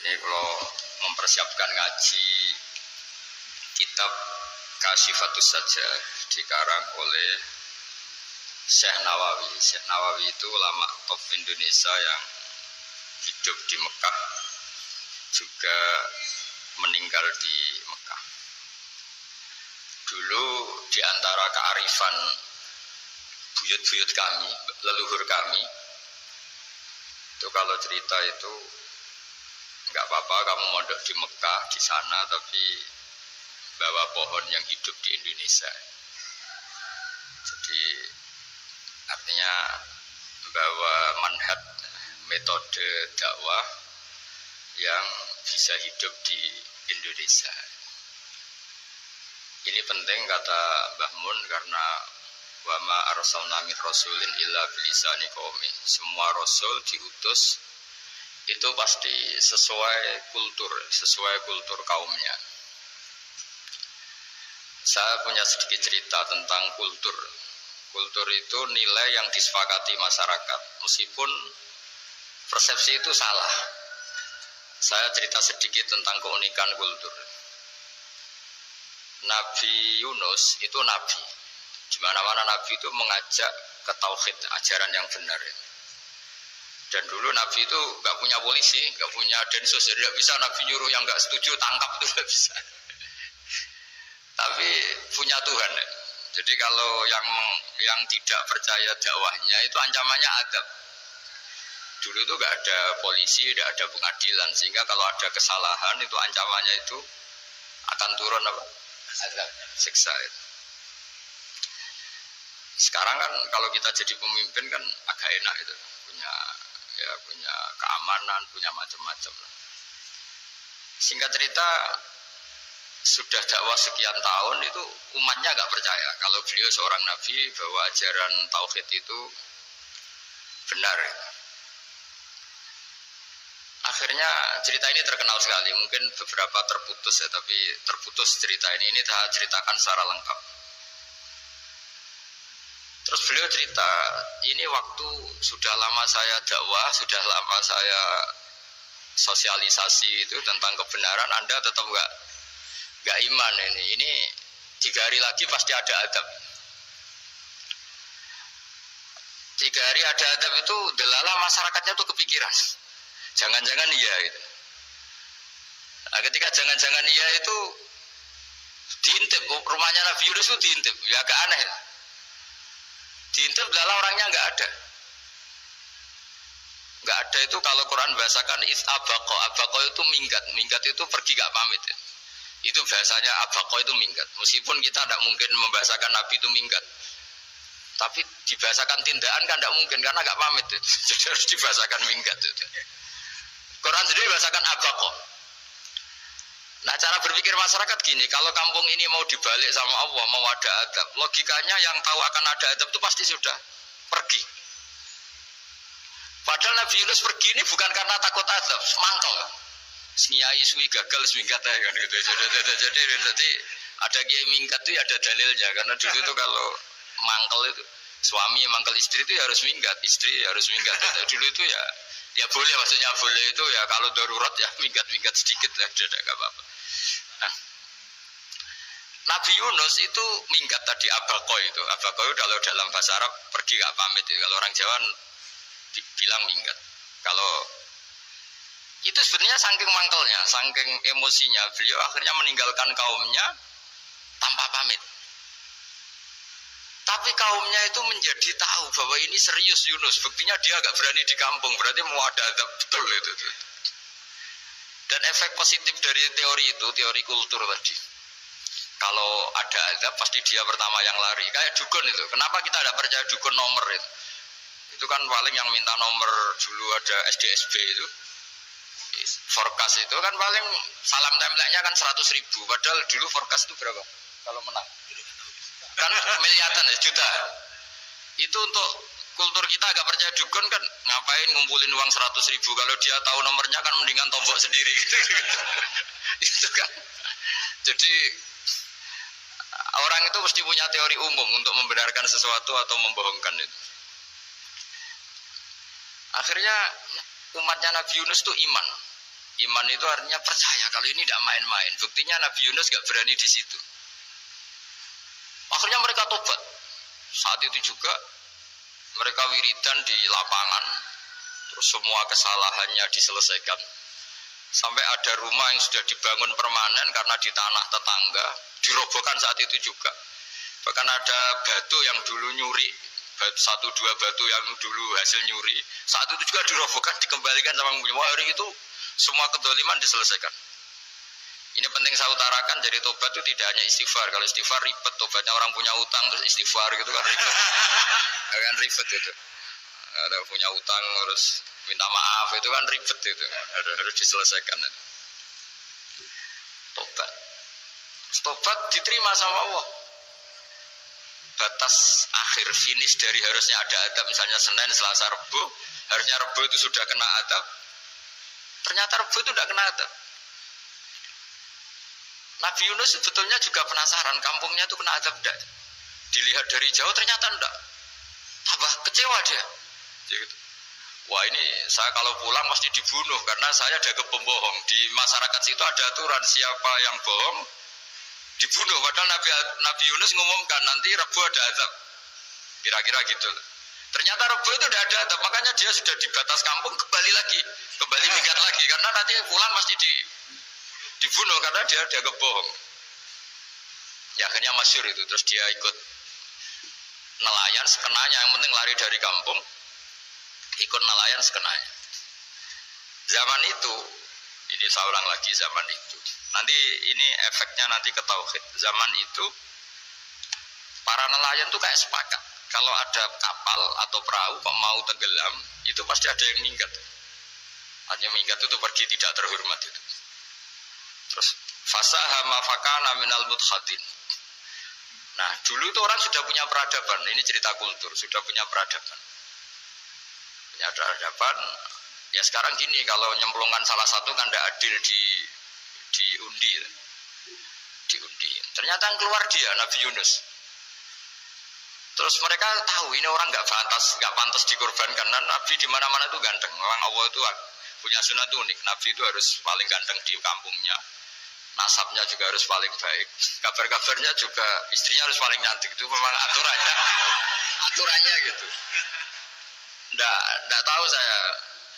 Ini kalau mempersiapkan ngaji kitab Kasyifatus Sajjah dikarang oleh Syekh Nawawi. Syekh Nawawi itu ulama top Indonesia yang hidup di Mekah, juga meninggal di Mekah. Dulu di antara kearifan buyut-buyut kami, leluhur kami, itu kalau cerita itu enggak apa-apa kamu mondok di Mekah di sana, tapi bawa pohon yang hidup di Indonesia. Jadi artinya bawa manhaj metode dakwah yang bisa hidup di Indonesia. Ini penting kata Mbah Mun, karena wa ma arsalna min rasulin illa bilisani qaumi. Semua rasul diutus itu pasti sesuai kultur kaumnya. Saya punya sedikit cerita tentang kultur. Kultur itu nilai yang disepakati masyarakat, meskipun persepsi itu salah. Saya cerita sedikit tentang keunikan kultur. Nabi Yunus itu nabi. Di mana-mana nabi itu mengajak ke tauhid, ajaran yang benar. Dan dulu nabi itu nggak punya polisi, nggak punya densus, jadi nggak bisa nabi nyuruh yang nggak setuju tangkap, itu nggak bisa. Tapi punya Tuhan. Jadi kalau yang tidak percaya dakwahnya itu ancamannya adab. Dulu itu nggak ada polisi, nggak ada pengadilan, sehingga kalau ada kesalahan itu ancamannya itu akan turun apa? Adab, siksa itu. Sekarang kan kalau kita jadi pemimpin kan agak enak itu, punya keamanan, punya macam-macam. Singkat cerita, sudah dakwah sekian tahun itu umatnya nggak percaya kalau beliau seorang nabi, bahwa ajaran tauhid itu benar. Akhirnya cerita ini terkenal sekali, mungkin beberapa terputus ya, tapi terputus cerita ini saya ceritakan secara lengkap. Terus beliau cerita, ini waktu sudah lama saya dakwah, sudah lama saya sosialisasi itu tentang kebenaran, Anda tetap nggak iman ini 3 hari lagi pasti ada adab. 3 hari ada adab itu delalah masyarakatnya tuh kepikiran. Jangan-jangan iya itu. Nah, ketika jangan-jangan iya itu diintip, rumahnya Nabi Yunus itu diintip, ya agak aneh. Diintip delalah orangnya nggak ada. Nggak ada itu kalau Quran bahasakan abaqo itu minggat itu pergi nggak pamit. Ya. Itu bahasanya abaqo itu minggat. Meskipun kita tidak mungkin membahasakan Nabi itu minggat, tapi dibahasakan tindakan kan tidak mungkin karena nggak pamit. Ya. Jadi harus dibahasakan minggat. Ya. Quran sendiri bahasakan abaqo. Nah, cara berpikir masyarakat gini, kalau kampung ini mau dibalik sama Allah, mau ada adab, logikanya yang tahu akan ada adab itu pasti sudah pergi. Padahal Nabi Yunus pergi ini bukan karena takut adab, mangkel. Seniai suwi gagal seminggat ya kan gitu. Jadi ada kiai minggat itu ada dalilnya, karena dulu itu kalau mangkel itu suami mangkel istri itu ya harus minggat, istri harus minggat. Dulu itu ya boleh, maksudnya boleh itu ya kalau darurat ya minggat sedikit lah, tidak apa-apa. Nah, Nabi Yunus itu minggat tadi abaqo itu kalau dalam bahasa Arab pergi gak pamit ya. Kalau orang Jawa bilang minggat. Kalau itu sebenarnya saking mangkelnya, saking emosinya, beliau akhirnya meninggalkan kaumnya tanpa pamit. Tapi kaumnya itu menjadi tahu bahwa ini serius Yunus, buktinya dia agak berani di kampung, berarti mau ada adab betul itu. Dan efek positif dari teori itu, teori kultur tadi, kalau ada adab pasti dia pertama yang lari. Kayak dukun itu, kenapa kita tidak percaya dukun nomor itu? Itu kan paling yang minta nomor dulu ada SDSB itu, forecast itu kan paling salam template-nya kan 100.000, padahal dulu forecast itu berapa kalau menang? Kan miliaran ya, juta. Itu untuk kultur kita agak percaya dukun kan, ngapain ngumpulin uang 100.000, kalau dia tahu nomornya kan mendingan tombok sendiri gitu. Itu kan. Jadi orang itu mesti punya teori umum untuk membenarkan sesuatu atau membohongkan itu. Akhirnya umatnya Nabi Yunus itu iman. Iman itu artinya percaya kalau ini tidak main-main. Buktinya Nabi Yunus gak berani di situ. Akhirnya mereka tobat. Saat itu juga mereka wiridan di lapangan. Terus semua kesalahannya diselesaikan. Sampai ada rumah yang sudah dibangun permanen karena di tanah tetangga. Dirobohkan saat itu juga. Bahkan ada batu yang dulu nyuri. Satu dua batu yang dulu hasil nyuri. Saat itu juga dirobohkan, dikembalikan sama penghuni. Wah, hari itu semua kedoliman diselesaikan. Ini penting saya utarakan, jadi tobat itu tidak hanya istighfar. Kalau istighfar ribet, tobatnya orang punya utang terus istighfar gitu kan ribet. Kan ribet itu. Ada punya utang harus minta maaf itu kan ribet itu. Harus diselesaikan. Tobat. Tobat diterima sama Allah. Batas akhir finish dari harusnya ada adab, misalnya Senin, Selasa, Rebu, harusnya Rebu itu sudah kena adab. Ternyata Rebu itu tidak kena adab. Nabi Yunus sebetulnya juga penasaran, kampungnya itu kena adab tidak? Dilihat dari jauh ternyata tidak. Tambah kecewa dia. Gitu. Wah, ini saya kalau pulang pasti dibunuh karena saya ada pembohong. Di masyarakat situ ada aturan siapa yang bohong dibunuh. Padahal Nabi Yunus ngumumkan nanti Rebu ada azab. Kira-kira gitu. Ternyata Rebu itu tidak ada azab, makanya dia sudah di batas kampung kembali minggat lagi karena nanti pulang pasti dibunuh karena dia kebohong. Ya akhirnya masyhur itu, terus dia ikut nelayan sekenanya, yang penting lari dari kampung, ikut nelayan sekenanya. Zaman itu, ini saya ulang lagi zaman itu. Nanti ini efeknya nanti ke tauhid. Zaman itu para nelayan tuh kayak sepakat. Kalau ada kapal atau perahu kok mau tenggelam, itu pasti ada yang minggat. Artinya minggat itu pergi tidak terhormat itu. Terus fasaha mafakana minal mudkhatin. Nah, dulu itu orang sudah punya peradaban. Ini cerita kultur, sudah punya peradaban. Punya peradaban. Ya sekarang gini, kalau nyemplungkan salah satu kan tidak adil diundi. Ternyata yang keluar dia Nabi Yunus. Terus mereka tahu ini orang nggak pantas dikorbankan. Karena Nabi di mana-mana itu ganteng. Memang Allah itu punya sunat unik. Nabi itu harus paling ganteng di kampungnya. Nasabnya juga harus paling baik. Kabar-kabarnya juga istrinya harus paling cantik. Itu memang aturannya gitu. Nggak tahu saya.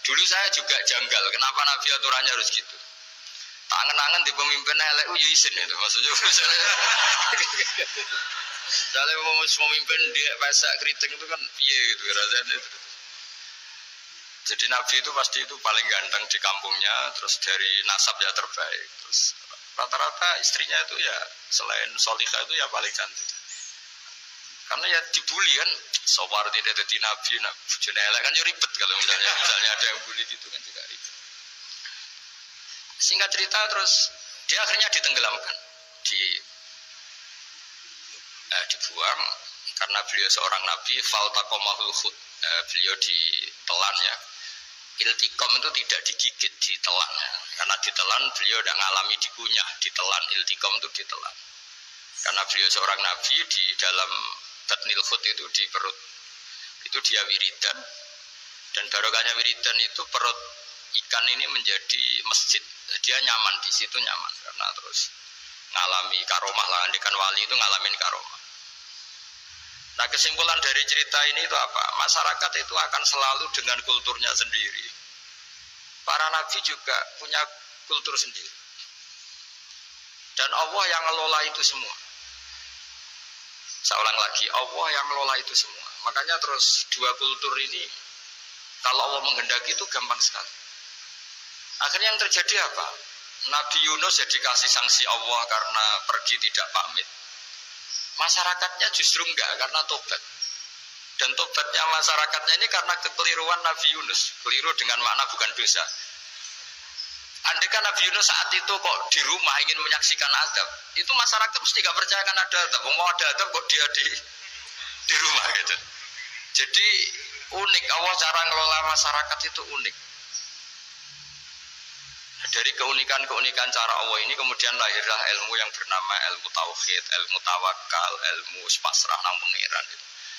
Dulu saya juga janggal. Kenapa Nabi aturannya harus gitu? Tak angen-angen di pemimpin elek izin itu. Maksudnya misalnya mau memimpin dia pasak keriting itu kan piye gitu rasanya itu. Jadi Nabi itu pasti itu paling ganteng di kampungnya, terus dari nasab ya terbaik, terus rata-rata istrinya itu ya selain solihah itu ya paling cantik. Karena ya dibully kan, sopar tidak jadi Nabi, bujone elek kan ya ribet kalau misalnya ada yang bully gitu kan juga ribet. Singkat cerita terus dia akhirnya ditenggelamkan, dibuang karena beliau seorang nabi. Faltaqamahul hut, beliau ditelan ya. Iltiqam itu tidak digigit, ditelan ya. Karena ditelan beliau tidak mengalami dikunyah, ditelan. Iltiqam itu ditelan. Karena beliau seorang nabi, di dalam batnil hut itu di perut itu dia wiridan, dan barokahnya wiridan itu perut ikan ini menjadi masjid. Dia nyaman di situ, nyaman karena terus ngalami karomah lah. Ikan wali itu ngalamin karomah. Nah, kesimpulan dari cerita ini itu apa? Masyarakat itu akan selalu dengan kulturnya sendiri. Para nabi juga punya kultur sendiri. Dan Allah yang ngelola itu semua. Saya ulang lagi, Allah yang ngelola itu semua. Makanya terus dua kultur ini, kalau Allah menghendaki itu gampang sekali. Akhirnya yang terjadi apa? Nabi Yunus ya dikasih sanksi Allah karena pergi tidak pamit. Masyarakatnya justru enggak, karena tobat. Dan tobatnya masyarakatnya ini karena kekeliruan Nabi Yunus. Keliru dengan makna bukan dosa. Andai kan Nabi Yunus saat itu kok di rumah ingin menyaksikan adab, itu masyarakat mesti gak percaya kan ada adab. Mau ada adab kok dia di rumah gitu. Jadi unik, Allah cara ngelola masyarakat itu unik. Dari keunikan-keunikan cara Allah ini kemudian lahirlah ilmu yang bernama ilmu tauhid, ilmu tawakal, ilmu pasrah nang pangeran itu.